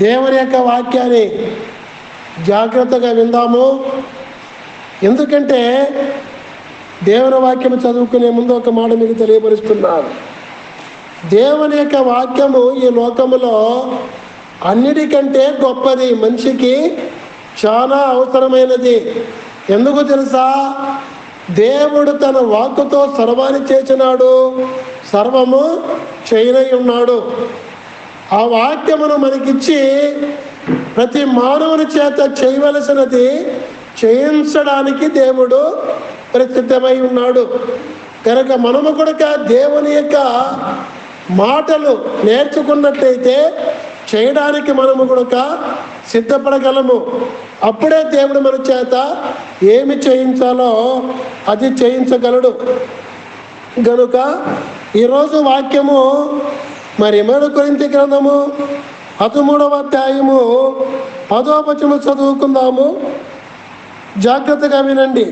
దేవుని యొక్క వాక్యాన్ని జాగ్రత్తగా విందాము. ఎందుకంటే దేవుని వాక్యము చదువుకునే ముందు ఒక మాట మీకు తెలియపరుస్తున్నాను. దేవుని యొక్క వాక్యము ఈ లోకములో అన్నిటికంటే గొప్పది, మనిషికి చాలా అవసరమైనది. ఎందుకు తెలుసా? దేవుడు తన వాక్కుతో సర్వాన్ని చేసినాడు, సర్వము చేయనై ఉన్నాడు. ఆ వాక్యమును మనకిచ్చి ప్రతి మానవుని చేత చేయవలసినది చేయించడానికి దేవుడు ప్రసిద్ధమై ఉన్నాడు. కనుక మనము కూడా దేవుని యొక్క మాటలు నేర్చుకున్నట్లయితే చేయడానికి మనము కూడా సిద్ధపడగలము. అప్పుడే దేవుడు మన చేత ఏమి చేయించాలో అది చేయించగలడు. కనుక ఈరోజు వాక్యము మరి 1 కొరింథీ గ్రంథము 13వ అధ్యాయము 10వ వచనము చదువుకుందాము. జాగ్రత్తగా వినండి.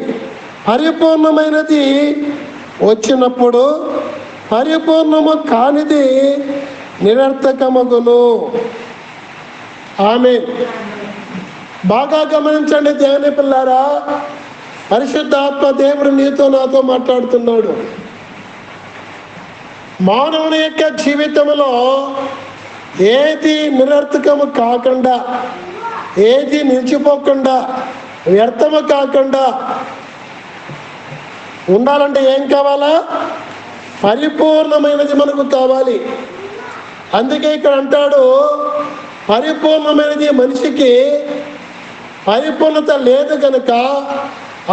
పరిపూర్ణమైనది వచ్చినప్పుడు పరిపూర్ణము కానిది నిరర్థకమగును. ఆమేన్. బాగా గమనించండి దేవుని పిల్లారా, పరిశుద్ధాత్మ దేవుడు నీతో నాతో మాట్లాడుతున్నాడు. మానవుని యొక్క జీవితంలో ఏది నిరర్థకము కాకుండా, ఏది నిలిచిపోకుండా, వ్యర్థము కాకుండా ఉండాలంటే ఏం కావాలా? పరిపూర్ణమైనది మనకు కావాలి. అందుకే ఇక్కడ అంటాడు, పరిపూర్ణమైనది మనిషికి పరిపూర్ణత లేదు కనుక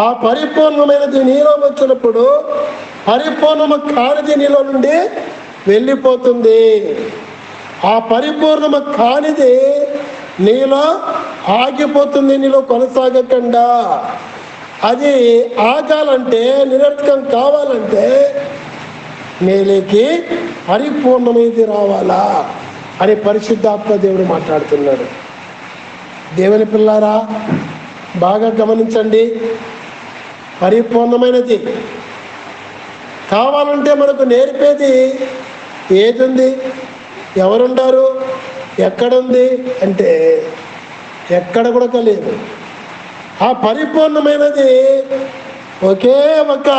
ఆ పరిపూర్ణమైనది నీలో వచ్చినప్పుడు పరిపూర్ణము కానిది నీలో నుండి వెళ్ళిపోతుంది. ఆ పరిపూర్ణము కానిది నీలో ఆగిపోతుంది, నీలో కొనసాగకుండా. అది ఆగాలంటే, నిరర్థకం కావాలంటే నీలోకి పరిపూర్ణమైనది రావాలా అని పరిశుద్ధాత్మ దేవుడు మాట్లాడుతున్నాడు. దేవుని పిల్లారా, బాగా గమనించండి. పరిపూర్ణమైనది కావాలంటే మనకు నేర్పేది ఏది ఉంది? ఎవరుండారు? ఎక్కడుంది అంటే ఎక్కడ కూడా లేదు. ఆ పరిపూర్ణమైనది ఒకే ఒక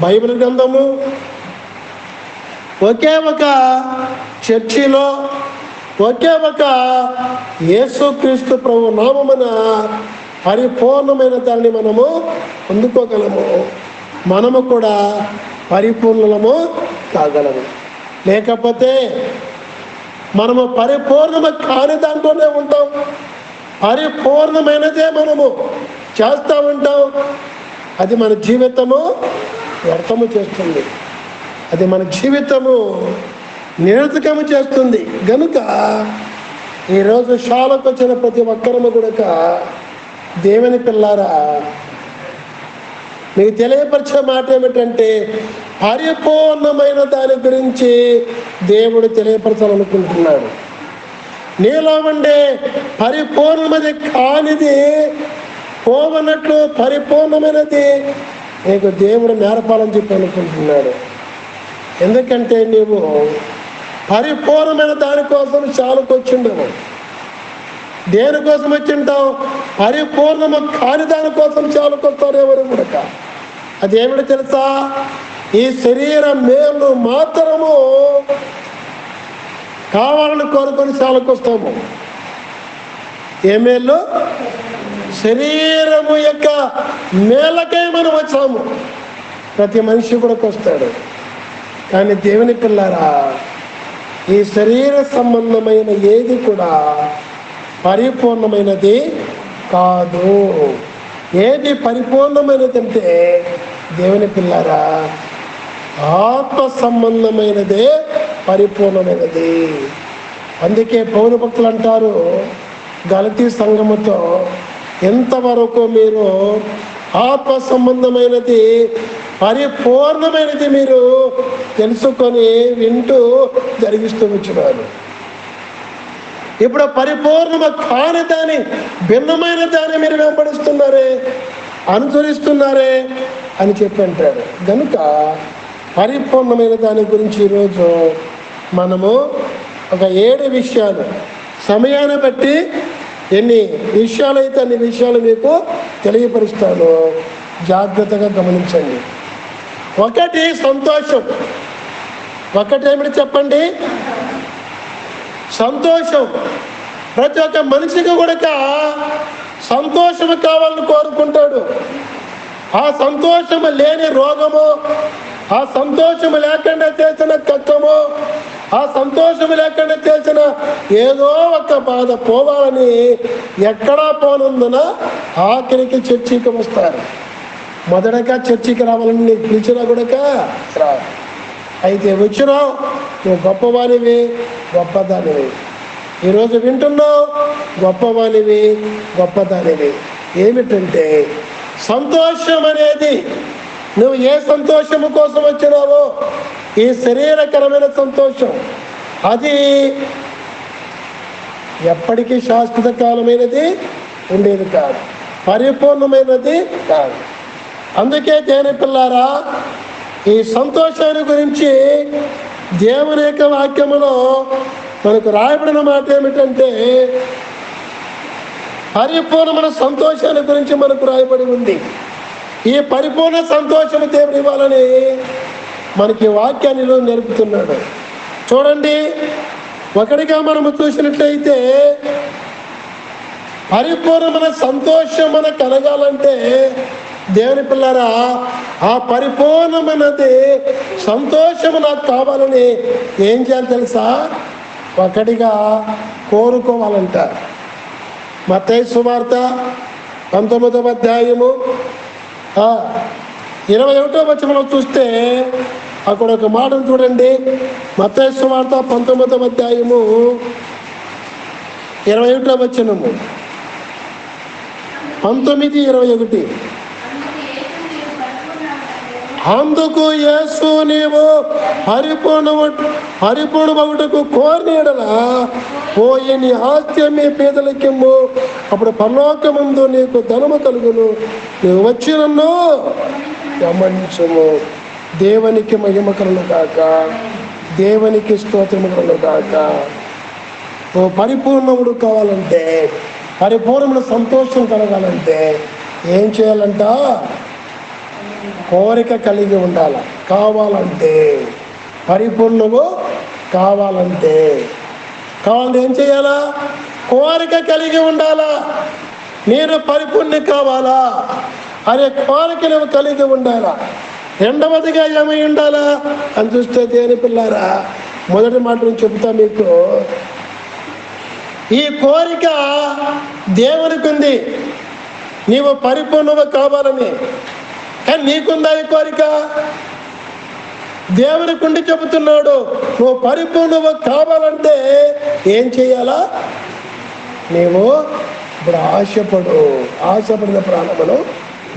బైబిల్ గ్రంథము, ఒకే ఒక చర్చిలో, ఒకే ఒక యేసుక్రీస్తు ప్రభు నామమున పరిపూర్ణమైన దాన్ని మనము పొందుకోగలము. మనము కూడా పరిపూర్ణము కాగలము. లేకపోతే మనము పరిపూర్ణము కాని దాంట్లోనే ఉంటాం. పరిపూర్ణమైనదే మనము చేస్తూ ఉంటాం. అది మన జీవితము వ్యర్థము చేస్తుంది, అది మన జీవితము నిరర్థకము చేస్తుంది. గనుక ఈరోజు శాలకు వచ్చిన ప్రతి ఒక్కరము కూడా దేవుని పిల్లారా, మీకు తెలియపరిచే మాట ఏమిటంటే పరిపూర్ణమైన దాని గురించి దేవుడు తెలియపరచాలనుకుంటున్నాడు. నీలో ఉండే పరిపూర్ణమైనది కానిది పోవనట్లు పరిపూర్ణమైనది నీకు దేవుడు నేర్పాలని చెప్పి అనుకుంటున్నాడు. ఎందుకంటే నీవు పరిపూర్ణమైన దానికోసం చాలుకు వచ్చిండవు. దేనికోసం వచ్చింటావు? పరిపూర్ణము కాని దానికోసం చాలుకొస్తారు ఎవరు కూడా. అదేమిటి తెలుసా? ఈ శరీర మేలు మాత్రము కావాలని కోరుకొని చాలుకొస్తాము. ఏ మేలు? శరీరము యొక్క మేలకే మనం వచ్చాము. ప్రతి మనిషి కూడా వస్తాడు. కానీ దేవుని పిల్లారా, ఈ శరీర సంబంధమైన ఏది కూడా పరిపూర్ణమైనది కాదు. ఏది పరిపూర్ణమైనది అంటే దేవుని పిల్లారా, ఆత్మ సంబంధమైనదే పరిపూర్ణమైనది. అందుకే పౌరు భక్తులు అంటారు గలతీ సంఘముతో, ఎంతవరకు మీరు ఆత్మ సంబంధమైనది పరిపూర్ణమైనది మీరు తెలుసుకొని వింటూ జరిగిస్తూ వచ్చినారు. ఇప్పుడు పరిపూర్ణమ కాని దాని భిన్నమైన దాన్ని మీరు వెంబడిస్తున్నారే, అనుసరిస్తున్నారే అని చెప్పి అంటాడు. కనుక పరిపూర్ణమైన దాని గురించి ఈరోజు మనము ఒక 7 విషయాలు సమయాన్ని బట్టి ఎన్ని విషయాలైతే అన్ని విషయాలు మీకు తెలియపరుస్తాను, జాగ్రత్తగా గమనించండి. ఒకటి సంతోషం. ఒకటేమిటి చెప్పండి? సంతోషం. ప్రతి ఒక్క మనిషికి కూడా సంతోషము కావాలని కోరుకుంటాడు. ఆ సంతోషము లేని రోగము, ఆ సంతోషము లేకుండా చేసిన కష్టము, ఆ సంతోషము లేకుండా చేసిన ఏదో ఒక బాధ పోవాలని ఎక్కడా పోనందున ఆఖరికి చర్చికి వస్తారు. మొదటగా చర్చికి రావాలని నీకు పిలిచినా కూడా రా. అయితే వచ్చినావు, నువ్వు గొప్పవానివి, గొప్పదానివి. ఈరోజు వింటున్నావు, గొప్పవానివి, గొప్పదానివి. ఏమిటంటే సంతోషం అనేది, నువ్వు ఏ సంతోషము కోసం వచ్చినావో, ఈ శరీరకరమైన సంతోషం, అది ఎప్పటికీ శాశ్వత కాలమైనది ఉండేది కాదు, పరిపూర్ణమైనది కాదు. అందుకే దేవుని పిల్లారా, ఈ సంతోషాన్ని గురించి దేవుని యొక్క వాక్యములో మనకు రాయబడిన మాట ఏమిటంటే, పరిపూర్ణమైన సంతోషాన్ని గురించి మనకు రాయబడి ఉంది. ఈ పరిపూర్ణ సంతోషము దేవుని ఇవ్వాలని మనకి వాక్యాన్ని నేర్పుతున్నాడు. చూడండి, ఒకటిగా మనము చూసినట్లయితే పరిపూర్ణమైన సంతోషం మనకు కలగాలంటే దేవుని పిల్లరా, ఆ పరిపూర్ణమైనది సంతోషము నాకు కావాలని ఏం చేయాలి తెలుసా? ఒకటిగా కోరుకోవాలంట. మత్తయి సువార్త 19వ అధ్యాయము 21వ వచనంలో చూస్తే అక్కడ ఒక మాటను చూడండి. మత్తయి సువార్త 19వ అధ్యాయము 21వ వచనము, 19:21. అందుకు యేసు, నీవు పరిపూర్ణమగుటకు కోరిన యెడల పోయి నీ ఆస్తి మీ పేదలకిమ్ము, అప్పుడు పరలోకమందు నీకు ధనము కలుగును. నీవు వచ్చి నన్ను గమనించుము. దేవునికి మహిమ కలుగును గాక, దేవునికి స్తోత్రము కలుగును గాక. ఓ పరిపూర్ణముడు కావాలంటే, పరిపూర్ణమైన సంతోషం కలగాలంటే ఏం చేయాలంట? కోరిక కలిగి ఉండాల. కావాలంటే, పరిపూర్ణము కావాలంటే ఏం చేయాలా? కోరిక కలిగి ఉండాలా. నేను పరిపూర్ణ కావాలా అనే కోరిక నువ్వు కలిగి ఉండాలా. రెండవదిగా ఏమై ఉండాలా అని చూస్తే దేని పిల్లారా, మొదటి మాట నుంచి చెబుతా మీకు. ఈ కోరిక దేవునికి ఉంది, నీవు పరిపూర్ణంగా కావాలని. కానీ నీకుందా ఈ కోరిక? దేవునికి ఉండి చెబుతున్నాడు, నువ్వు పరిపూర్ణంగా కావాలంటే ఏం చేయాలా? నీవు ఇప్పుడు ఆశపడిన ప్రాణమును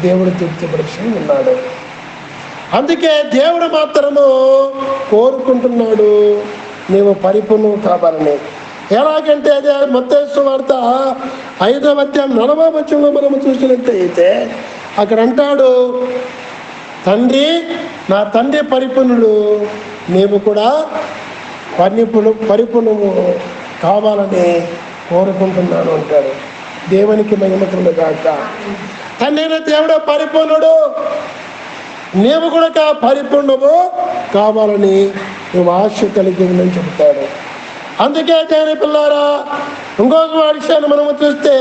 దేవుడు తృప్తిపరిచి ఉన్నాడు. అందుకే దేవుడు మాత్రము కోరుకుంటున్నాడు నీవు పరిపూర్ణం కావాలని. ఎలాగంటే అదే మత్తయి సువార్త 5వ అధ్యాయం 40వ వచనంలో మనము చూసినట్టయితే అక్కడ అంటాడు, తండ్రి, నా తండ్రి పరిపూర్ణుడు, నీవు కూడా పరిపూర్ణము కావాలని కోరుకుంటున్నాను అంటాడు. దేవునికి మహిమ కలుగును గాక. తండ్రి దేవుడు పరిపూర్ణుడు, నీవు కూడా పరిపూర్ణము కావాలని నువ్వు ఆశ కలిగి ఉందని చెబుతాడు. అందుకే దేవుని పిల్లారా, ఇంకొక విషయాన్ని మనము చూస్తే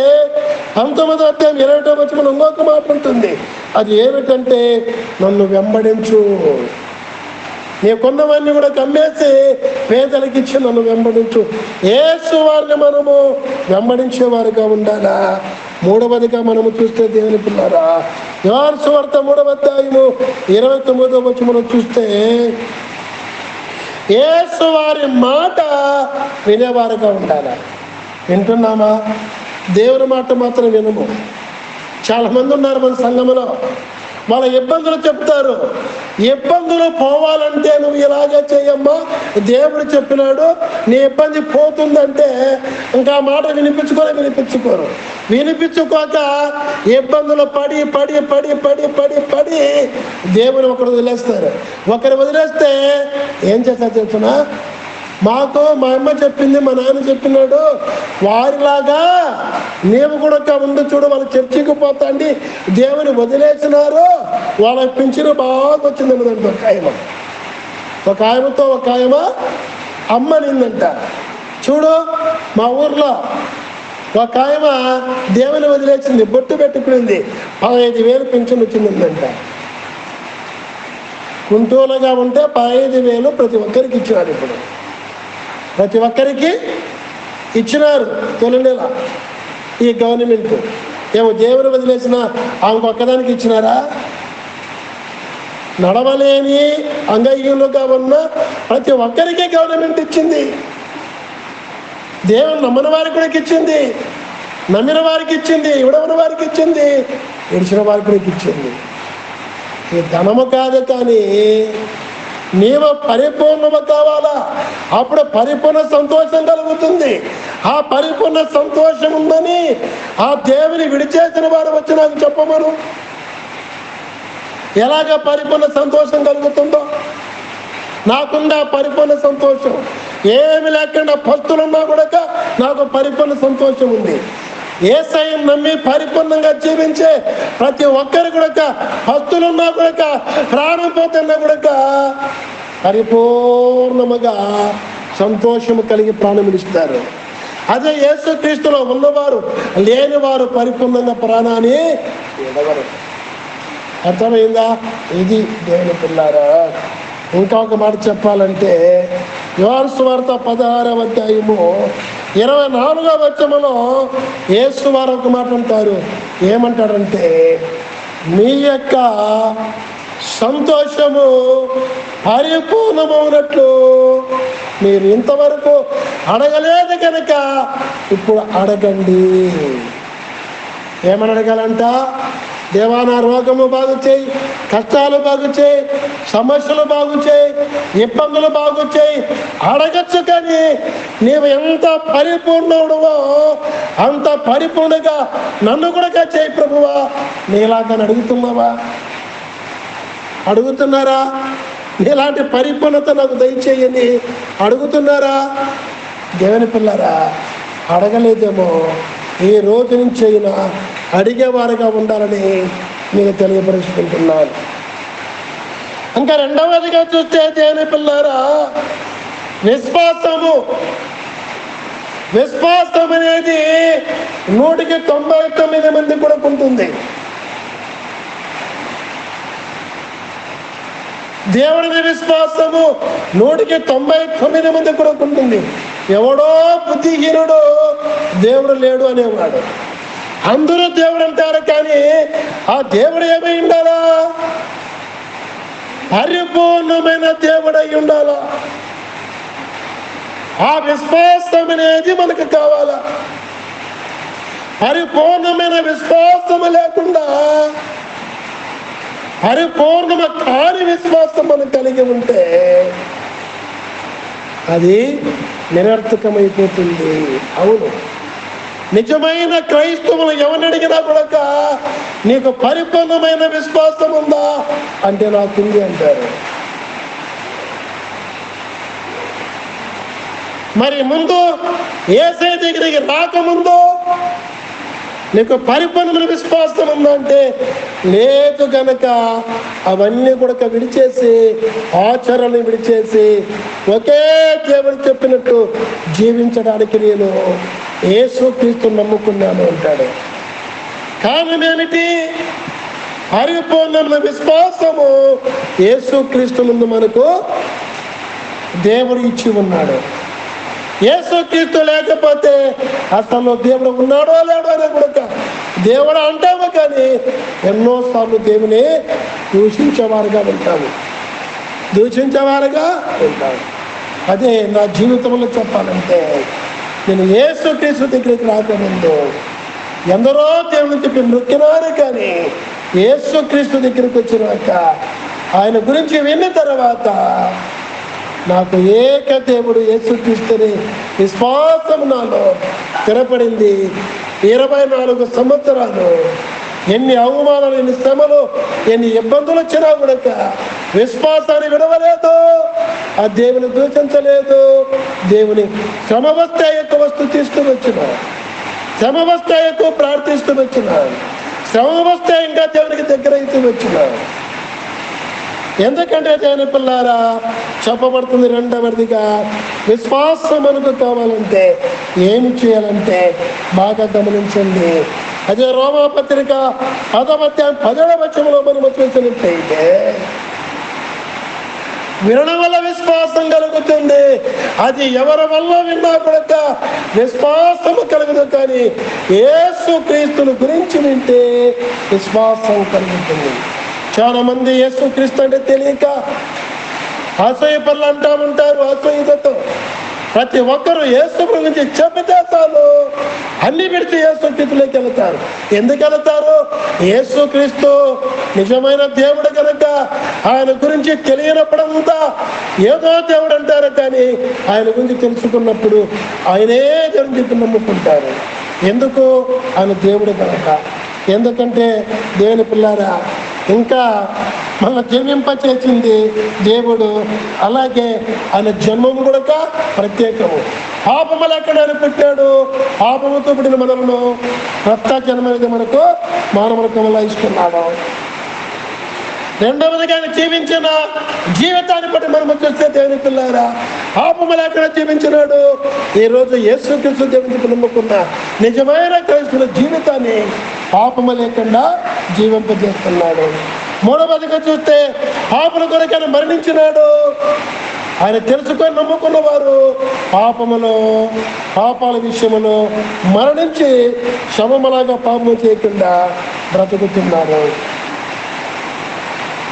19వ అధ్యాయం 20వ వచనంలో ఇంకొక మాట ఉంటుంది. అది ఏమిటంటే, నన్ను వెంబడించు. నీకున్నవన్నీ కూడా కమ్మేసి పేదలకు ఇచ్చి నన్ను వెంబడించు. యేసు వారిని మనము వెంబడించేవారుగా ఉండాలా. మూడవదిగా మనము చూస్తే దేవుని పిల్లారా, యోహాను సువార్త 3వ అధ్యాయము 29వ వచనం చూస్తే యేసు వారి మాట వినేవారుగా ఉండాలి. వింటున్నామా? దేవుని మాట మాత్రం వినము. చాలా మంది ఉన్నారు మన సంఘంలో, వాళ్ళ ఇబ్బందులు చెప్తారు. ఇబ్బందులు పోవాలంటే నువ్వు ఇలాగే చేయమ్మా, దేవుడు చెప్పినాడు, నీ ఇబ్బంది పోతుందంటే ఇంకా మాట వినిపించుకోరు. వినిపించుకోక ఇబ్బందులు పడి పడి పడి పడి పడి పడి దేవుని ఒకరు వదిలేస్తారు. ఒకరు వదిలేస్తే ఏం చేస్తారు చెప్తున్నా? మాకు మా అమ్మ చెప్పింది, మా నాన్న చెప్పినాడు, వారిలాగా నీవు కూడా ఉండు చూడు, వాళ్ళు చర్చికి పోతాండి దేవుని వదిలేసినారు, వాళ్ళ పింఛను బాగా వచ్చిందన్నదంట. ఒక ఆయమతో ఒక ఆయమ అమ్మ నిందంట. చూడు మా ఊర్లో ఒక ఆయమ దేవుని వదిలేసింది, బొట్టు పెట్టుకునింది, 15,000 పింఛన్ వచ్చిందంట. కుంటూలుగా ఉంటే 15,000 ప్రతి ఒక్కరికి ఇచ్చినారు. ఇప్పుడు ప్రతి ఒక్కరికి ఇచ్చినారు తొలి నెల ఈ గవర్నమెంట్. ఏమో దేవుని వదిలేసిన ఆమెకు ఒక్కదానికి ఇచ్చినారా? నడవలేని అంగహీనులుగా ఉన్న ప్రతి ఒక్కరికి గవర్నమెంట్ ఇచ్చింది. దేవుని నమ్మని వారికి కూడా ఇచ్చింది, నమ్మిన వారికి ఇచ్చింది, ఇవ్వడమని వారికి ఇచ్చింది, ఇడిచిన వారికి కూడా ఇచ్చింది. ఈ ధనము కాదు, కానీ నీవు పరిపూర్ణము కావాలా, అప్పుడు పరిపూర్ణ సంతోషం కలుగుతుంది. ఆ పరిపూర్ణ సంతోషం ఉందని ఆ దేవుని విడిచేసిన వారు వచ్చి నాకు చెప్పమను. ఎలాగ పరిపూర్ణ సంతోషం కలుగుతుందో? నాకుందా పరిపూర్ణ సంతోషం. ఏమి లేకుండా పస్తులున్నా కూడా నాకు పరిపూర్ణ సంతోషం ఉంది. యేసయ్యను నమ్మి పరిపూర్ణంగా జీవించే ప్రతి ఒక్కరు కూడా పస్తులున్నా కూడా, ప్రాణం పోతున్నా కూడా పరిపూర్ణముగా సంతోషము కలిగి ప్రాణం విడుస్తారు. అదే యేసుక్రీస్తులో ఉన్నవారు లేనివారు పరిపూర్ణంగా ప్రాణాన్ని విడవరు. అర్థమైందా? ఇది దేవుని పిల్లారా. ఇంకా ఒక మాట చెప్పాలంటే, యోహాను సువార్త 16వ అధ్యాయము 24వ వచనములో యేసు వారు ఒక మాట అంటారు. ఏమంటారంటే, మీ యొక్క సంతోషము పరిపూర్ణమవునట్లు మీరు ఇంతవరకు అడగలేదు కనుక ఇప్పుడు అడగండి. ఏమని అడగాలంట? దేవా, నా రోగము బాగు చేయి, కష్టాలు బాగు చేయి, సమస్యలు బాగు చేయి, ఇబ్బందులు బాగు చేయి అడగచ్చు. కానీ నీవు ఎంత పరిపూర్ణుడువో అంత పరిపూర్ణంగా నన్ను కూడా చేయి ప్రభువా, నీలాగా అడుగుతున్నావా? అడుగుతున్నారా? నీలాంటి పరిపూర్ణత నాకు దయచేయని అడుగుతున్నారా? దేవుని పిల్లరా, అడగలేదేమో ఈ రోజు నుంచి అయినా అడిగేవారుగా ఉండాలని నేను తెలియపరుచుకుంటున్నాను. ఇంకా రెండవదిగా చూస్తే దేవుని పిల్లారా, విశ్వాసం అనేది 199 మంది కూడా ఉంటుంది. దేవుడిని విశ్వాసము 199 మంది కూడా ఉంటుంది. ఎవడో బుద్ధిహీనుడు దేవుడు లేడు అనేవాడు. అందరూ దేవుడు అంటారు, కానీ ఆ దేవుడు ఏమై ఉండాలా? పరిపూర్ణమైన దేవుడై ఉండాలా. ఆ విశ్వాసం అనేది మనకు కావాలా. పరిపూర్ణమైన విశ్వాసము లేకుండా, పరిపూర్ణమ కాని విశ్వాసం మనం కలిగి ఉంటే అది నిరర్థకమైపోతుంది. అవును, నిజమైన క్రైస్తవులు ఎవరిని అడిగినా కూడా నీకు పరిపూర్ణమైన విశ్వాసం ఉందా అంటే నాకుంది అంటారు. మరి ముందు యేసయ్య దగ్గరికి రాకముందు నీకు పరిపూర్ణమైన విశ్వాసం ఉందంటే లేదు గనక అవన్నీ కూడా విడిచేసి, ఆచరణని విడిచేసి ఒకే దేవుడు చెప్పినట్టు జీవించడానికి నేను యేసుక్రీస్తును నమ్ముకున్నాను అంటాడు. కారణం ఏమిటి? పరిపూర్ణమైన విశ్వాసము యేసుక్రీస్తు ముందు మనకు దేవుడు ఇచ్చి ఉన్నాడు. యేసుక్రీస్తు లేకపోతే అసలు దేవుడు ఉన్నాడో లేడో అని కూడా దేవుడు అంటాము, కానీ ఎన్నోసార్లు దేవుని దూషించేవారుగా ఉంటాము. అదే నా జీవితంలో చెప్పాలంటే, నేను యేసుక్రీస్తు దగ్గరికి రాకముందు ఎందరో దేవుని చెప్పి నొక్కినారు, కానీ యేసుక్రీస్తు దగ్గరికి వచ్చినాక ఆయన గురించి విన్న తర్వాత నాకు ఏక దేవుడు యేసుక్రీస్తుని విశ్వాసం నాలో స్థిరపడింది. 24 సంవత్సరాలు ఎన్ని అవమానాలు, ఎన్ని శ్రమలు, ఎన్ని ఇబ్బందులు వచ్చినా కూడా విశ్వాసాన్ని విడవలేదు, ఆ దేవుని దూషించలేదు. దేవుని శ్రమ వస్తే ఎక్కువ వస్తూ తీసుకుని వచ్చినాడు, శ్రమ వస్తే ఎక్కువ ప్రార్థిస్తూ వచ్చినాడు, శ్రమ వస్తే ఇంకా దేవునికి దగ్గర అయితే వచ్చినాడు. ఎందుకంటే దేవుని పిల్లారా, చెప్పబడుతుంది రెండవదిగా, విశ్వాసం మనకు కావాలంటే ఏమి చేయాలంటే బాగా గమనించండి. అదే రోమాపత్రిక 10వ అధ్యాయం 10వ వచనంలో మనము చూసినట్టయితే, వినడం వల్ల విశ్వాసం కలుగుతుంది. అది ఎవరి వల్ల విన్నా కూడా విశ్వాసము కలుగుతుంది, కానీ యేసు క్రీస్తుని గురించి వింటే విశ్వాసం కలుగుతుంది. చాలా మంది యేసు క్రీస్తు అంటే తెలియక అసూయ పనులు అంటూ ఉంటారు. అసూయతో ప్రతి ఒక్కరూ యేసు గురించి చెబితే చాలు అన్ని విడిచి యేసు క్రీస్తులోకి వెళతారు. ఎందుకు వెళతారు? యేసు క్రీస్తు నిజమైన దేవుడు కనుక ఆయన గురించి తెలియనప్పుడంతా ఏదో దేవుడు అంటారు, కానీ ఆయన గురించి తెలుసుకున్నప్పుడు ఆయనే దేవుని చెప్పి నమ్ముకుంటారు. ఎందుకు? ఆయన దేవుడు కనుక. ఎందుకంటే దేవుని పిల్లారా, ఇంకా మన జన్మింపచేసింది దేవుడు, అలాగే ఆయన జన్మము కూడా ప్రత్యేకము. పాపము లేకుండా పుట్టాడు, పాపముతో పుట్టిన మనలను కొత్త జన్మ అనేది మనకు మానవులకు ఇస్తున్నాడు. రెండవదిగా ఆయన జీవించిన జీవితాన్ని బట్టి మనం చూస్తే దేవుని పిల్లారా, పాపము లేకుండా జీవించినాడు. ఈరోజు యేసుక్రీస్తు దేవునికి నమ్ముకున్న నిజమైన క్రైస్తవుల జీవితాన్ని పాపము లేకుండా జీవింపజేస్తున్నాడు. మూడవదిగా చూస్తే పాపల కొరకు ఆయన మరణించినాడు. ఆయన తెలుసుకొని నమ్ముకున్న వారు పాపాల విషయంలో మరణించి శవములాగా పాపము చేయకుండా బ్రతుకుతున్నారు.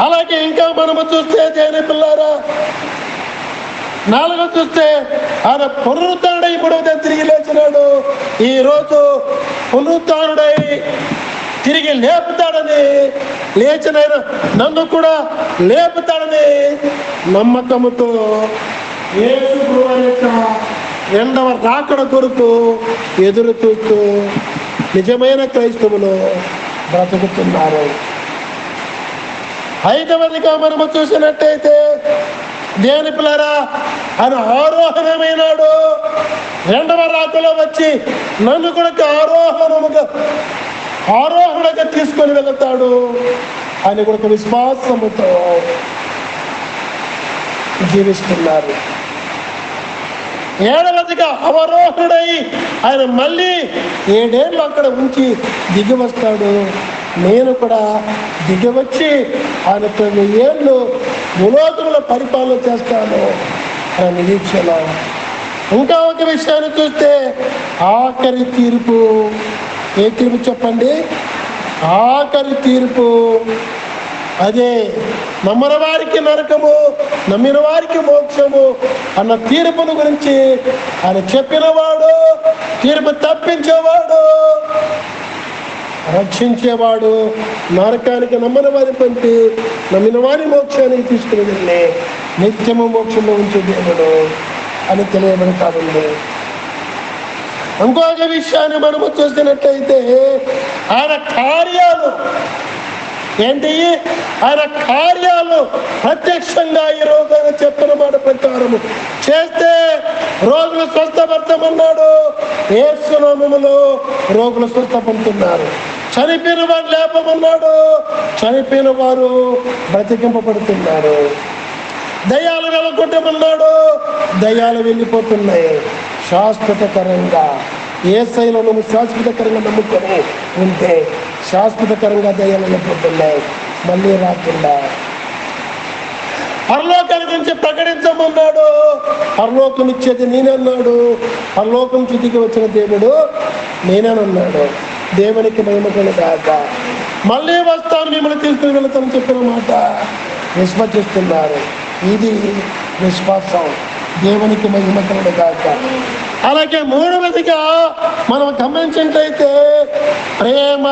అలాగే ఇంకా మనము చూస్తే దేవుని పిల్లారా, 4వ చూస్తే ఆయన పునరుద్ధానుడై 3వ తిరిగి లేచినాడు. ఈరోజు పునరుద్ధానుడై తిరిగి లేపుతాడని, లేచిన నన్ను కూడా లేపుతాడని నమ్మకముతో యేసు ప్రభువు యొక్క రెండవ రాకడ కొరకు ఎదురు చూస్తూ నిజమైన క్రైస్తవులు బ్రతుకుతున్నారు. 5వదిగా మనము చూసినట్టయితే దేవుని పిల్లారా, ఆయన ఆరోహణమైనాడు. రెండవ రాకలో వచ్చి నన్ను కూడా ఆరోహణగా తీసుకొని వెళతాడు. ఆయన కూడా విశ్వాసముతో జీవిస్తున్నారు. 7వదిగా అవరోహుడై ఆయన మళ్ళీ 7 ఏళ్ళు అక్కడ ఉంచి దిగి వస్తాడు. నేను కూడా దిగివచ్చి ఆయన 9 ఏళ్ళు భూలోకముల పరిపాలన చేస్తాను అనే నిరీక్షణ. ఇంకా ఒక విషయాన్ని చూస్తే ఆఖరి తీర్పు. ఏ తీర్పు చెప్పండి? ఆఖరి తీర్పు. అదే నమ్మని వారికి నరకము, నమ్మిన వారికి మోక్షము అన్న తీర్పును గురించి ఆయన చెప్పినవాడు, తీర్పు తప్పించేవాడు, రక్షించేవాడు, నరకానికి నమ్మని వారి పంపి నమ్మిన వారి మోక్షానికి తీసుకుని వెళ్ళి నిత్యము మోక్షంలో ఉంచే దేవుడు అని తెలియబడతాడండి. ఇంకొక విషయాన్ని మనము చూసినట్లయితే ఆయన కార్యాలు ఏంటి? ఆయన కార్యాలు ప్రత్యక్షంగా ఈ రోజు ఆయన చెప్పిన మాట ప్రకారము చేస్తే రోగులు స్వస్థపడతామన్నాడు. యేసు నామములో రోగులు స్వస్థపడుతున్నారు. చనిపోయిన వారు లేపమన్నాడు, చనిపోయిన వారు బ్రతికింపబడుతున్నారు. దయ్యాలు వెళ్ళగొట్టమన్నాడు, దయ్యాలు వెళ్ళిపోతున్నాయి. శాశ్వతకరంగా యేసయ్యలో నువ్వు శాశ్వతకరంగా నమ్ముకొని ఉంటే శాశ్వతకరంగా దయ్యాలు వెళ్ళిపోతున్నాయి, మళ్ళీ రాకుండా. పరలోకాల గురించి ప్రకటించమన్నాడు, పరలోకం ఇచ్చేది నేనన్నాడు. పరలోకం చుతికి వచ్చిన దేవుడు నేనేనన్నాడు. దేవునికి మహిమకలు కాక మళ్ళీ వస్తాను, మిమ్మల్ని తీసుకుని వెళతాను చెప్పిన మాట విశ్వసిస్తున్నారు. ఇది విశ్వాసం. దేవునికి మహిమకలు కాక. అలాగే 3వదిగా మనం గమనించినట్లయితే ప్రేమ.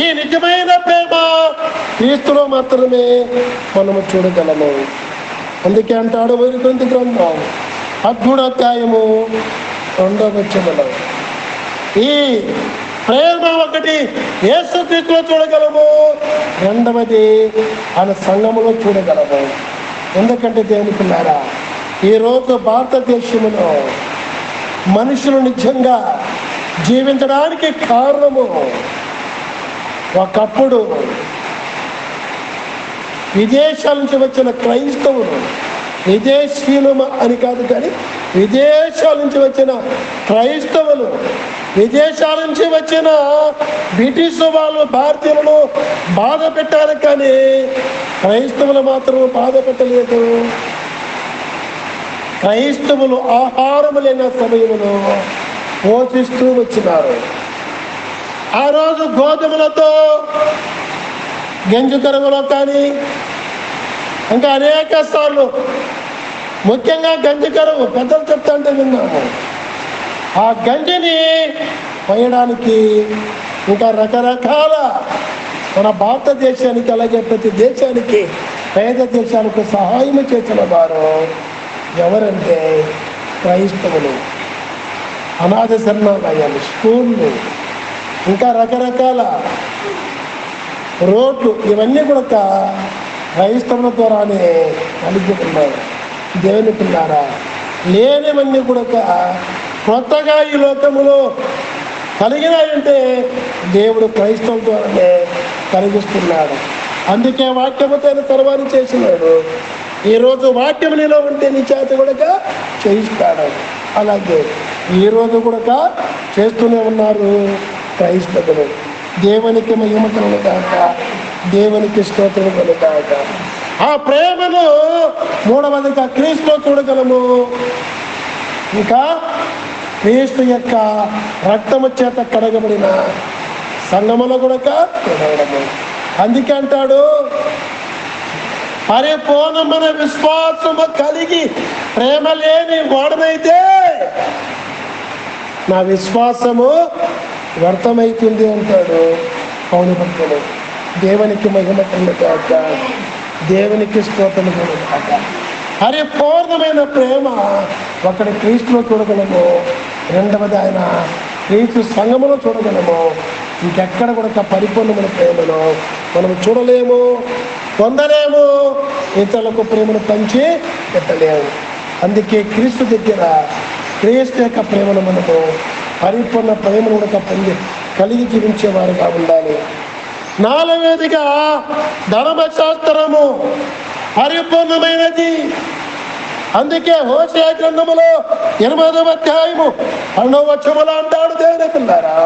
ఈ నిజమైన ప్రేమ క్రీస్తులో మాత్రమే మనము చూడగలము. అందుకే అంటాడు 1 కొరింథీ గ్రంథం 13వ అధ్యాయము 2వ వచనంలో, ఈ ప్రేమ ఒకటి యేసుక్రీస్తులో చూడగలము, రెండవది ఆయన సంఘములో చూడగలము. ఎందుకంటే దేవుని పిల్లారా, ఈరోజు భారతదేశంలో మనుషులు నిజంగా జీవించడానికి కారణము ఒకప్పుడు విదేశాల నుంచి వచ్చిన క్రైస్తవులు, విదేశీయులు అని కాదు కానీ విదేశాల నుంచి వచ్చిన క్రైస్తవులు, విదేశాల నుంచి వచ్చిన బ్రిటిష్ వాళ్ళు భారతీయులను బాధ పెట్టారు, కానీ క్రైస్తవులు మాత్రం బాధ పెట్టలేదు. క్రైస్తవులు ఆహారం లేని సమయంలో పోషిస్తూ వచ్చినారు. ఆ రోజు గోధుమలతో గంజి కరువులో కానీ ఇంకా అనేక సార్లు, ముఖ్యంగా గంజి కరువు పెద్దలు చెప్తాంటే విన్నాము. ఆ గంజిని పోయడానికి ఇంకా రకరకాల మన భారతదేశానికి అలాగే ప్రతి దేశానికి పేద దేశాలకు సహాయం చేసిన వారు ఎవరంటే క్రైస్తవులు. అనాథ శరణాలయాలు, స్కూళ్ళు, ఇంకా రకరకాల రోడ్లు, ఇవన్నీ కూడా క్రైస్తవుల ద్వారానే కలిగి ఉన్నారు. దేవుని పిల్లారా, లేనివన్నీ కూడా కొత్తగా ఈ లోకములో కలిగినాయంటే దేవుడు క్రైస్తవుల ద్వారానే కలిగిస్తున్నాడు. అందుకే వాక్యముతో సర్వాన్ని చేసినాడు. ఈరోజు వాక్యం నీలో ఉంటే నీ చేత కూడా చేయిస్తాడు. అలాగే ఈరోజు కూడా చేస్తూనే ఉన్నారు క్రైస్తవులు. దేవునికి మహిమ కలుగుగాక, దేవునికి స్తోత్రం కలుగుగాక. ఆ ప్రేమను మూడవదిగా క్రీస్తులో చూడగలము. ఇంకా క్రీస్తు యొక్క రక్తము చేత కడగబడిన సంఘములో కూడా చూడగలము. అందుకే అంటాడు, పరిపూర్ణమైన విశ్వాసము కలిగి ప్రేమ లేని వాడనైతే నా విశ్వాసము వ్యర్థమవుతుంది అంటాడు పౌలు భక్తుడు. దేవునికి మహిమ కలుగుగాక, దేవునికి స్తోత్రం కలుగుగాక. పరిపూర్ణమైన ప్రేమ ఒకటి క్రీస్తులో చూడగలము, రెండవది ఆయన క్రీస్తు సంఘములో చూడగలము. ఇంకెక్కడ కూడా పరిపూర్ణమైన ప్రేమను మనం చూడలేము, పొందలేము, ఇతరులకు ప్రేమను పంచి పెట్టలేము. అందుకే క్రీస్తు దగ్గర క్రీస్తు యొక్క ప్రేమను మనము పరిపూర్ణ ప్రేమను కూడా పొంది కలిగి జీవించేవారుగా ఉండాలి. నాలుగవదిగా ధర్మశాస్త్రము పరిపూర్ణమైనది. అందుకే హోషేయ గ్రంథములో 8వ అధ్యాయము 12వ వచనములో అంటాడు దేవుని పిల్లారా,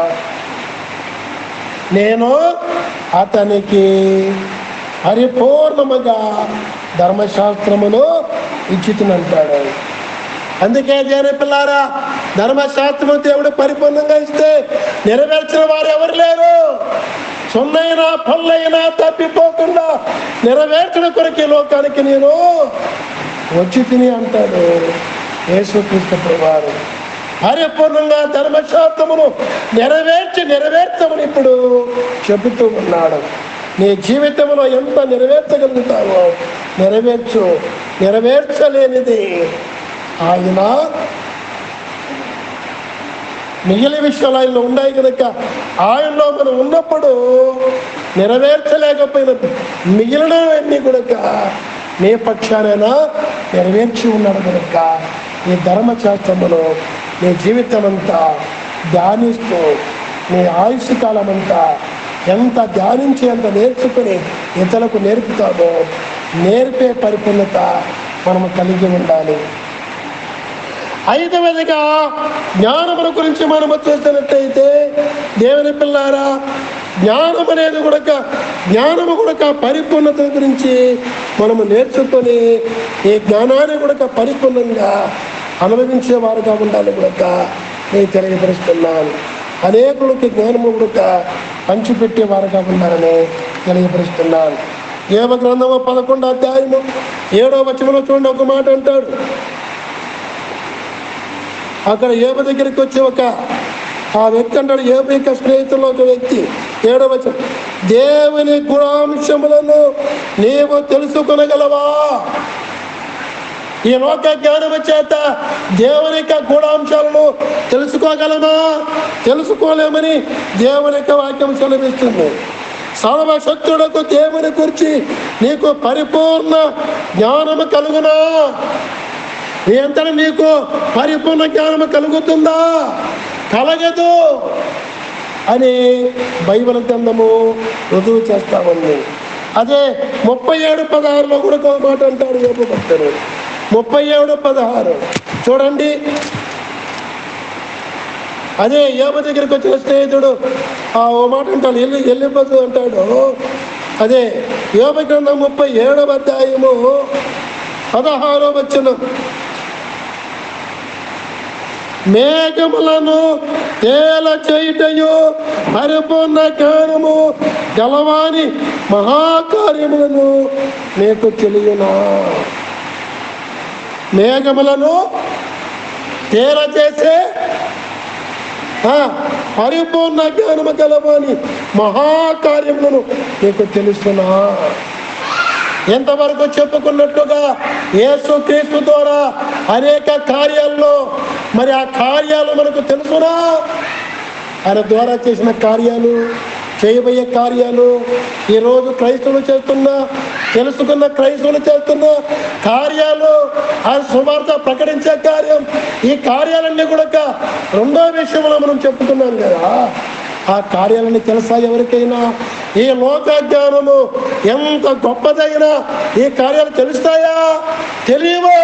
నేను అతనికి పరిపూర్ణముగా ధర్మశాస్త్రమును ఇచ్చితునంటాడు. అందుకే దేవుని పిల్లారా, ధర్మశాస్త్రము దేవుడు పరిపూర్ణంగా ఇస్తే నెరవేర్చిన వారు ఎవరు లేరు. సొన్నైనా పల్లైనా తప్పిపోకుండా నెరవేర్చిన కొరకు ఈ లోకానికి నేను వచ్చి తిని అంటాడు యేసుక్రీస్తు వారు. పరిపూర్ణంగా ధర్మశాస్త్రమును నెరవేర్చమని ఇప్పుడు చెబుతూ ఉన్నాడు. నీ జీవితంలో ఎంత నెరవేర్చగలుగుతావో నెరవేర్చలేనిది ఆయన మిగిలిన విషయాలు ఆయనలో ఉన్నాయి కనుక, ఆయనలో మనం ఉన్నప్పుడు నెరవేర్చలేకపోయిన మిగిలినవన్నీ కూడా నీ పక్షానైనా నెరవేర్చి ఉన్నాడు కనుక నీ ధర్మశాస్త్రములో నీ జీవితం అంతా ధ్యానిస్తూ నీ ఆయుష్ కాలం అంతా ఎంత ధ్యానించి ఎంత నేర్చుకుని ఇతరులకు నేర్పుతామో నేర్పే పరిపూర్ణత మనము కలిగి ఉండాలి. ఐదవదిగా జ్ఞానముల గురించి మనము చూసినట్టయితే దేవుని పిల్లారా, జ్ఞానము కూడా పరిపూర్ణత గురించి మనము నేర్చుకొని ఈ జ్ఞానాన్ని కూడా పరిపూర్ణంగా అనుభవించేవారుగా ఉండాలి కూడా నేను తెలియపరుస్తున్నాను. అనేకులకి జ్ఞానము కూడా పంచిపెట్టేవారుగా ఉండాలని తెలియపరుస్తున్నాను. యోబు గ్రంథము 11వ అధ్యాయము 7వ వచనంలో చూడండి, ఒక మాట అంటాడు. అక్కడ యోబు దగ్గరికి వచ్చి ఆ వ్యక్తి అంటాడు, యోబు యొక్క స్నేహితుల్లో ఒక వ్యక్తి 7వ వచనం, దేవుని గుణాంశములను నీవు తెలుసుకొనగలవా? ఈ లోక జ్ఞానము చేత దేవుని యొక్క గూఢాంశాలను తెలుసుకోగలమా? తెలుసుకోలేమని దేవుని యొక్క వాక్యం సెలవిస్తుంది. సర్వశక్తుడకు దేవుని గురించి నీకు పరిపూర్ణ జ్ఞానము కలుగునా? నీ అంతటా నీకు పరిపూర్ణ జ్ఞానము కలుగుతుందా? కలగదు అని బైబిల్ గ్రంథము రుజువు చేస్తా ఉంది. అదే 37:16 కూడా ఒక మాట అంటాడు యోబు భక్తుడు. 37:16 చూడండి. అదే యోబు దగ్గరికి వచ్చిన స్నేహితుడు ఓ మాట అంటాడు, వెళ్ళిపోతూ అంటాడు. అదే యోబు గ్రంథం 37:16 మేఘములను తేల చేయుటయు పరిపూర్ణ జ్ఞానము గలవాని మహాకార్యములను నీకు తెలియనా? మేఘములను తేల చేసే పరిపూర్ణ జ్ఞానము గలవాని మహాకార్యములను నీకు తెలుసునా? ఎంతవరకు చెప్పుకున్నట్టుగా యేసుక్రీస్తు ద్వారా అనేక కార్యాల్లో మరి ఆ కార్యాలు మనకు తెలుసునా? ఆయన ద్వారా చేసిన కార్యాలు, చేయబోయే కార్యాలు, ఈరోజు క్రైస్తవులు చేస్తున్న, తెలుసుకున్న క్రైస్తవులు చేస్తున్న కార్యాలు, ఆ సువార్త ప్రకటించే కార్యం, ఈ కార్యాలన్నీ కూడా రెండో విషయంలో మనం చెప్పుకున్నాం కదా. ఆ కార్యాలన్నీ తెలుసా ఎవరికైనా? ఈ లోక జ్ఞానము ఎంత గొప్పదైనా ఈ కార్యాలు తెలుస్తాయా? తెలియవు.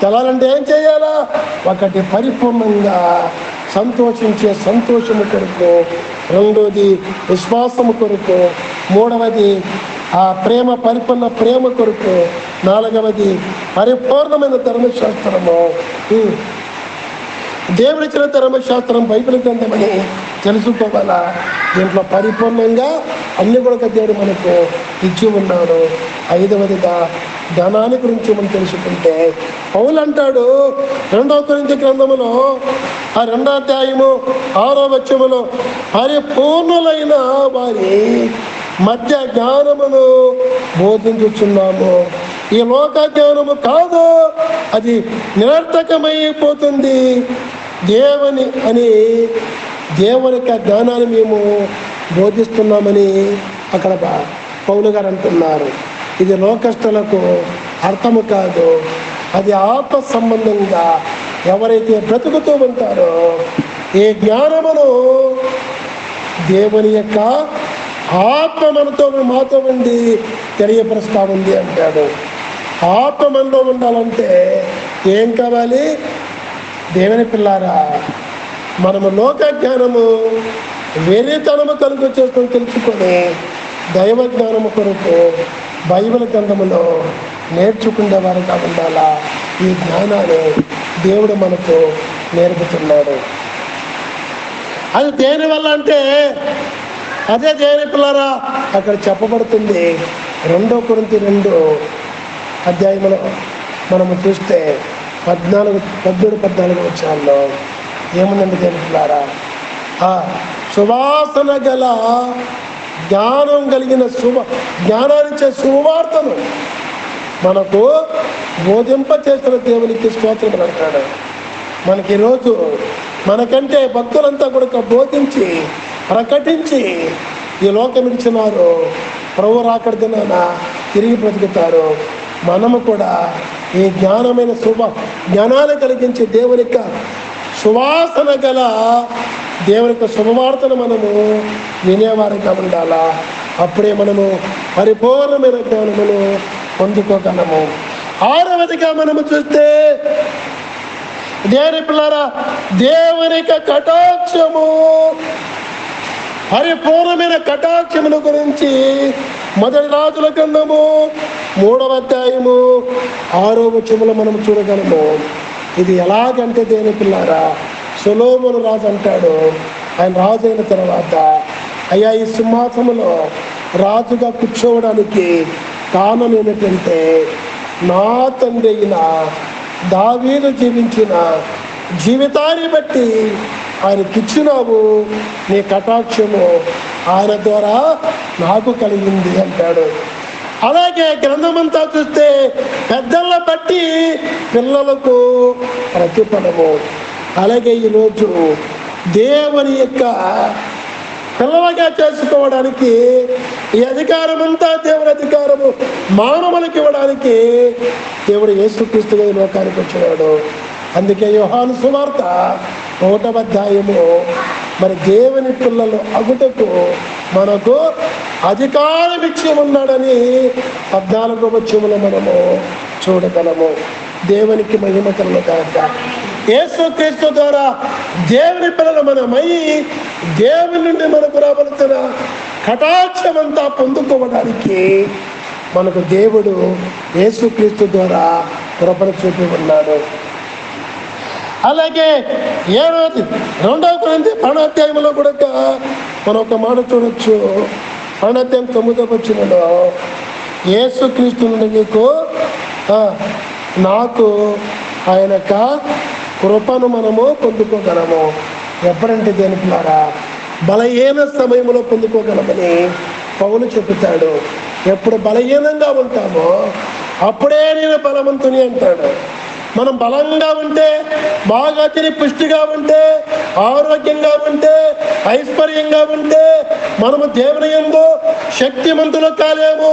తెలాలంటే ఏం చేయాలా? ఒకటి పరిపూర్ణంగా సంతోషించే సంతోషము కొరకు, రెండోది విశ్వాసము కొరకు, మూడవది ఆ ప్రేమ పరిపూర్ణ ప్రేమ కొరకు, నాలుగవది పరిపూర్ణమైన ధర్మశాస్త్రము. దేవుడిచ్చిన ధర్మశాస్త్రం బైబిల్ గ్రంథమని తెలుసుకోవాలా. దీంట్లో పరిపూర్ణంగా అన్ని కూడా దేవుడు మనకు ఇచ్చి ఉన్నాడు. ఐదవదిగా ధనాన్ని గురించి మనం తెలుసుకుంటే పౌలు అంటాడు 2 కొరింథీ గ్రంథములో 2వ అధ్యాయము 6వ వచనములో పరిపూర్ణులైన వారి మధ్య జ్ఞానమును బోధించుచున్నాము. ఈ లోక జ్ఞానము కాదు, అది నిరర్థకమైపోతుంది. దేవుని యొక్క జ్ఞానాన్ని మేము బోధిస్తున్నామని అక్కడ పౌలు గారు అంటున్నారు. ఇది లోకస్తులకు అర్థము కాదు, అది ఆత్మ సంబంధంగా ఎవరైతే బ్రతుకుతూ ఉంటారో ఈ జ్ఞానమును దేవుని యొక్క ఆత్మ మాతో ఉండి తెలియపరుస్తా ఉంది అంటాడు. ఆత్మ మనలో ఉండాలంటే ఏం కావాలి? దేవుని పిల్లారా, మనము లోక జ్ఞానము వెర్రితనము కలుగు చేసుకొని తెలుసుకొని దైవ జ్ఞానము కొరకు బైబిల్ గ్రంథములో నేర్చుకునే వారుగా ఉండాలా. ఈ జ్ఞానాన్ని దేవుడు మనకు నేర్పుతున్నాడు. అది దేనివల్ల అంటే అదే దేవుని పిల్లారా అక్కడ చెప్పబడుతుంది. 2 కొరింథీ 2 అధ్యాయంలో మనము చూస్తే 17-14 వచనాల్లో ఏముందండి దేవుని పిల్లారా? సువాసన గల జ్ఞానం కలిగిన జ్ఞానాన్నిచ్చే సువార్తను మనకు బోధింపచేసిన దేవునికి స్తోత్రం అంటాడు. మనకి ఈరోజు మనకంటే భక్తులంతా కూడా బోధించి ప్రకటించి ఈ లోకం ఇచ్చినారు. ప్రభు రాకడ దినాన తిరిగి బ్రతుకుతారు. మనము కూడా ఈ జ్ఞానమైన జ్ఞానాన్ని కలిగించి దేవుని యొక్క సువాసన గల దేవుని యొక్క శుభవార్తను మనము వినేవారిగా ఉండాలా. అప్పుడే మనము పరిపూర్ణమైన జ్ఞానమును పొందుకోగలము. 6వదిగా మనము చూస్తే దేవుని పిల్లారా, దేవుని యొక్క కటాక్షము, పరిపూర్ణమైన కటాక్షముల గురించి మొదటి రాజుల గ్రంథము 3వ అధ్యాయము 6వ వచనములో మనం చూడగలము. ఇది ఎలాగంటే దేవుని పిల్లారా, సొలొమోను రాజు అంటాడు, ఆయన రాజు అయిన తర్వాత అయ్యా ఈ సింహాసనంలో రాజుగా కూర్చోవడానికి కారణం ఏమిటంటే నా తండ్రి అయిన దావీదు జీవించిన జీవితాన్ని బట్టి ఆయనకిచ్చినావు, నీ కటాక్షము ఆయన ద్వారా నాకు కలిగింది అంటాడు. అలాగే గ్రంథమంతా చూస్తే పెద్దల బట్టి పిల్లలకు ప్రతిఫలము. అలాగే ఈరోజు దేవుని యొక్క పిల్లలుగా చేసుకోవడానికి ఈ అధికారం అంతా దేవుని అధికారము మానవులకు ఇవ్వడానికి దేవుడు యేసుక్రీస్తుగా ఈ లోకానికి వచ్చినాడు. అందుకే యోహాను సువార్త 1వ అధ్యాయము మరి దేవుని పిల్లలు అగుటకు మనకు అధికారం ఇచ్చి ఉన్నాడని 14వ వచనములో మనము చూడగలము. దేవునికి మహిమ కలుగుగాక. యేసుక్రీస్తు ద్వారా దేవుని పిల్లలు మనమై దేవుని నుండి మనకు రాబడుతున్న కటాక్షమంతా పొందుకోవడానికి మనకు దేవుడు యేసుక్రీస్తు ద్వారా కృపను చూపి ఉన్నాడు. అలాగే 2వ కొరింథీ 12వ అధ్యాయంలో కూడా మనం ఒక మాట చూడొచ్చు. 12వ అధ్యాయం 9వ వచనంలో యేసుక్రీస్తు నుండి నీకు నాకు ఆయన యొక్క కృపను మనము పొందుకోగలము. ఎప్పుడంటే దేనికిలారా బలహీన సమయంలో పొందుకోగలమని పౌలు చెబుతాడు. ఎప్పుడు బలహీనంగా ఉంటామో అప్పుడే నేను బలవంతుని అంటాడు. మనం బలంగా ఉంటే, బాగా తిని పుష్టిగా ఉంటే, ఆరోగ్యంగా ఉంటే, ఐశ్వర్యంగా ఉంటే మనము దేవుని యందు శక్తిమంతులు కాలేము.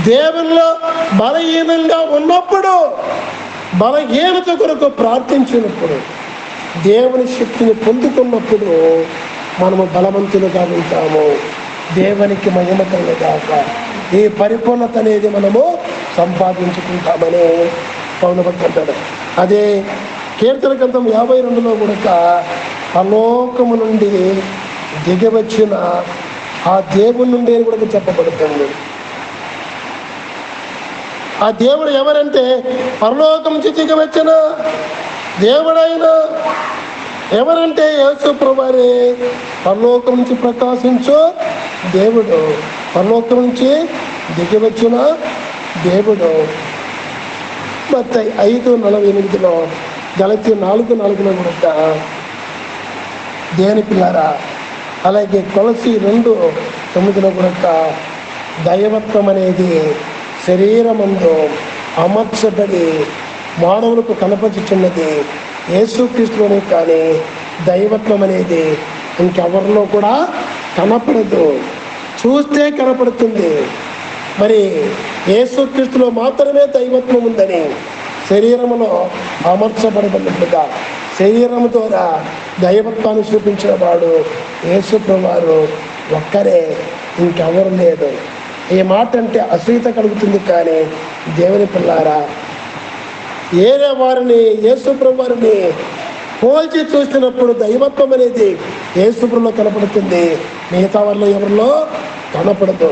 దేవునిలో బలహీనంగా ఉన్నప్పుడు, బలహీనత కొరకు ప్రార్థించినప్పుడు, దేవుని శక్తిని పొందుకున్నప్పుడు మనము బలవంతులుగా ఉంటాము. దేవునికి మహిమ కలుగుగాక. ఈ పరిపూర్ణత అనేది మనము సంపాదించుకుంటామని పౌలు భక్తుడు అంటాడు. అదే కీర్తన గ్రంథం 52లో కూడా పరలోకము నుండి దిగివచ్చిన ఆ దేవుని నుండి కూడా చెప్పబడుతుంది. ఆ దేవుడు ఎవరంటే పరలోకం నుంచి దిగివచ్చిన దేవుడైన ఎవరంటే యేసు ప్రభువే. పరలోకం నుంచి ప్రకాశించు దేవుడు, పరలోకం నుంచి దిగివచ్చిన దేవుడు. మత్తయి 5:48లో, గలతీ 4:4లో కూడా దేని పిల్లరా. అలాగే కొలసీ 2:9లో కూడా దైవత్వం అనేది శరీరమందు అమర్చబడి మానవులకు కనపరుచుచున్నది యేసుక్రీస్తులోనే, కానీ దైవత్వం అనేది ఇంకెవరిలో కూడా కనపడదు. చూస్తే కనపడుతుంది. మరి యేసుక్రీస్తులో మాత్రమే దైవత్వం ఉందని శరీరంలో అమర్చబడబడినట్లుగా శరీరం ద్వారా దైవత్వాన్ని చూపించిన వాడు యేసు ప్రభువారు ఒక్కరే, ఇంకెవరు లేదు. ఈ మాట అంటే అసూయత కలుగుతుంది. కానీ దేవుని పిల్లారా, ఏరే వారిని యేసు ప్రభువారిని పోల్చి చూసినప్పుడు దైవత్వం అనేది యేసు ప్రభువులో కనపడుతుంది, మిగతా వారిలో ఎవరిలో కనపడదు.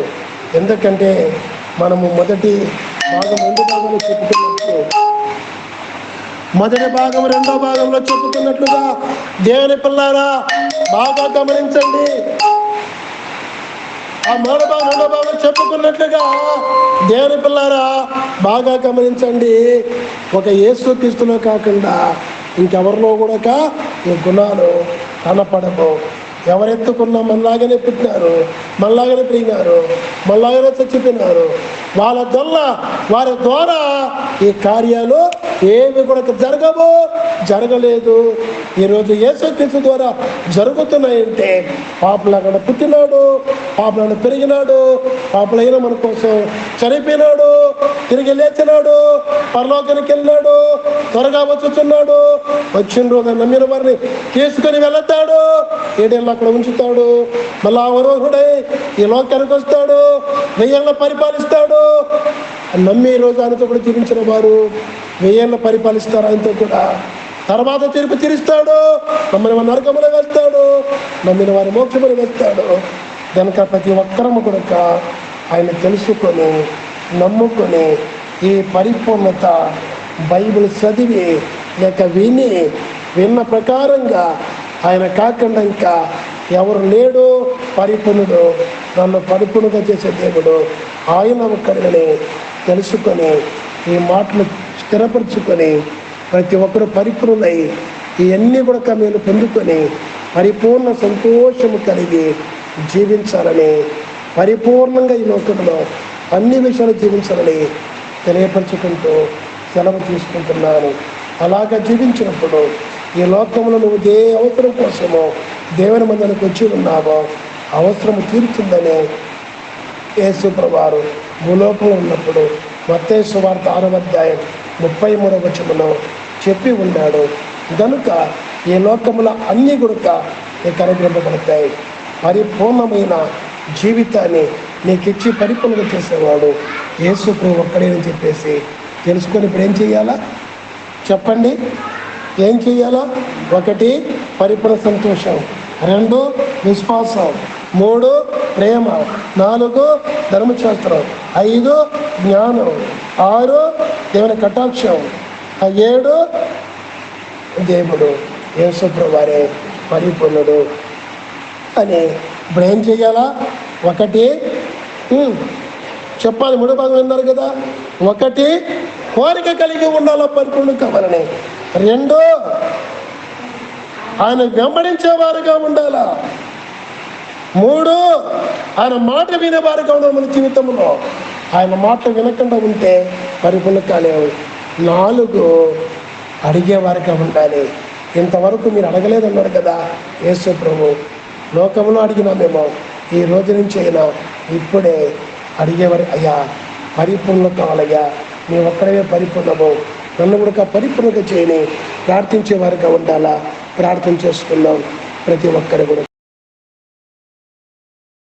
ఎందుకంటే మనము మొదటి భాగం 2 భాగంలో చెప్పుకున్నట్టు, మొదటి భాగం 2వ భాగంలో చెప్పుకున్నట్లుగా దేవుని పిల్లారా బాగా గమనించండి. ఆ 3వ భాగం 2వ భాగం చెప్పుకున్నట్లుగా దేవుని పిల్లారా బాగా గమనించండి. ఒక యేసుక్రీస్తులో కాకుండా ఇంకెవరిలో కూడా ఈ గుణాలు కనపడవు. ఎవరెత్తుకున్నా మనలాగానే పుట్టినారు, మనలాగానే పెరిగినారు, మనలాగానే చచ్చిపోయినారు. వారి ద్వారా ఈ కార్యాలు ఏవి కూడా జరగలేదు. ఈరోజు యేసుక్రీస్తు ద్వారా జరుగుతున్నాయంటే పాపలాగా పుట్టినాడు, పాపలాగా పెరిగినాడు, పాపలైన మన కోసం చనిపోయినాడు, తిరిగి లేచినాడు, పరలోకానికి వెళ్ళినాడు, త్వరగా వచ్చుతున్నాడు, వచ్చిన రోజు నమ్మిన వారిని తీసుకొని వెళతాడు, 7 ఏళ్ళు అక్కడ ఉంచుతాడు, మళ్ళా అవరోహుడై ఈ లోకానికి వస్తాడు, 1000 ఏళ్ళ పరిపాలిస్తాడు. నమ్మి ఈ రోజు ఆయనతో కూడా జీవించిన వారు 1000 ఏళ్ళు పరిపాలిస్తారు ఆయనతో కూడా. తర్వాత తీర్పు తీరుస్తాడు, నమ్మిన వారు నరకములో వేస్తాడు, నమ్మిన వారి మోక్షములు వేస్తాడు. కనుక ప్రతి ఒక్కరము కూడా ఆయన తెలుసుకొని నమ్ముకొని ఈ పరిపూర్ణత బైబిల్ చదివి లేక విన్న ప్రకారంగా ఆయన కాకుండా ఇంకా ఎవరు లేడు పరిపూర్ణుడు, నన్ను పరిపూర్ణంగా చేసే దేవుడు ఆయన ఒక్కడిని తెలుసుకొని ఈ మాటలు స్థిరపరుచుకొని ప్రతి ఒక్కరు పరిపూర్ణులై ఇవన్నీ కూడా మీరు పొందుకొని పరిపూర్ణ సంతోషము కలిగి జీవించాలని, పరిపూర్ణంగా ఈ లోకంలో అన్ని విషయాలు జీవించాలని తెలియపరుచుకుంటూ సెలవు తీసుకుంటున్నాను. అలాగా జీవించినప్పుడు ఈ లోకంలో నువ్వు ఏ అవసరం కోసమో దేవుని మందిరానికి వచ్చి ఉన్నావో అవసరం తీరుతుందని యేసు ప్రభువారు భూలోకంలో ఉన్నప్పుడు మత్తయి సువార్త 6వ అధ్యాయం 33వ వచనంలో చెప్పి ఉన్నాడు. కనుక ఈ లోకంలో అన్నీ కూడా నీకు అనుగ్రహింపబడతాయి. పరిపూర్ణమైన జీవితాన్ని నీకు ఇచ్చి పరిపూర్ణంగా చేసేవాడు యేసు ప్రభు ఒక్కడేనని చెప్పేసి తెలుసుకొని ఇప్పుడు ఏం చేయాలా చెప్పండి? ఏం చేయాలా? 1 పరిపూర్ణ సంతోషం, 2 విశ్వాసం, 3 ప్రేమ, 4 ధర్మశాస్త్రం, 5 జ్ఞానం, 6 దేవుని కటాక్షం, 7 దేవుడు యేసు ప్రభువు వారే పరిపూర్ణుడు అని ఇప్పుడు ఏం చేయాలా? 1 చెప్పాలి. 3వ భాగం విన్నారు కదా. 1 కోరిక కలిగి ఉండాలా పరిపూర్ణం కావాలని. 2 ఆయన వెంబడించేవారుగా ఉండాలా. 3 ఆయన మాట వినేవారుగా ఉండాలి. మన జీవితంలో ఆయన మాట వినకుండా ఉంటే పరిపూర్ణ కాలేవు. 4 అడిగేవారుగా ఉండాలి. ఇంతవరకు మీరు అడగలేదన్నాడు కదా యేసు ప్రభు. లోకంలో అడిగినామేమో, ఈ రోజు నుంచి అయినా ఇప్పుడే అడిగేవారు, అయ్యా పరిపూర్ణ కావాలయ్యా, నీ ఒక్కడే పరిపూర్ణము, నన్ను కూడా పరిపూర్ణంగా చేయని ప్రార్థించేవారుగా ఉండాలా. ప్రార్థన చేసుకుందాం ప్రతి ఒక్కరు కూడా.